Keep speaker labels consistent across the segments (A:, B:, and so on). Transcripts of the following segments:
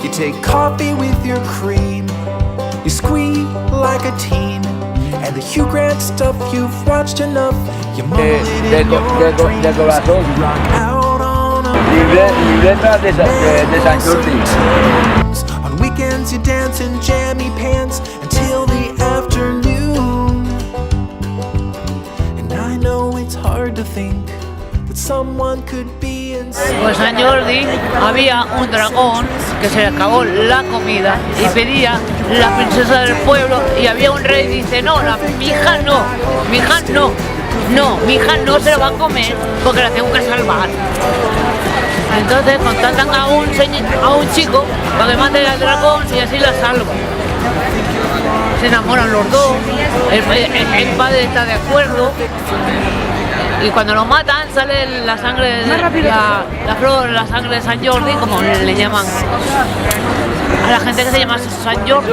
A: You take coffee with your cream. You squeak like a teen. And the Hugh Grant stuff you've watched enough. You mumble it in your dreams.
B: de corazón.
A: Rock out on a
B: Libreta de San Jordi.
A: On weekends you dance in jammy pants until the afternoon. And I know it's hard to think that someone could be insane.
C: Pues San Jordi había un dragón que se le acabó la comida y pedía la princesa del pueblo y había un rey y dice mi hija no, mi hija no se la va a comer porque la tengo que salvar. Entonces contratan a un chico para que mate al dragón y así la salva. Se enamoran los dos, el padre está de acuerdo. Y cuando lo matan sale la sangre, la flor, la sangre de San Jordi, como le llaman a la gente que se llama San Jordi.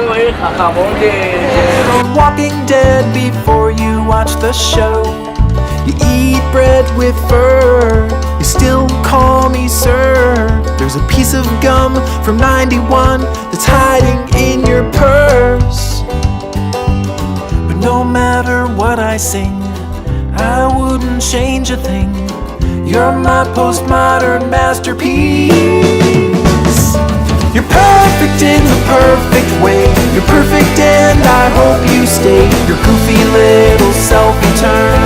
A: Walking Dead before you watch the show. You eat bread with fur. You still call me sir. There's a piece of gum from '91 that's hiding in your purse. But no matter what I sing, I wouldn't change a thing. You're my postmodern masterpiece. You're perfect in the perfect way. You're perfect and I hope you stay. Your goofy little self in turn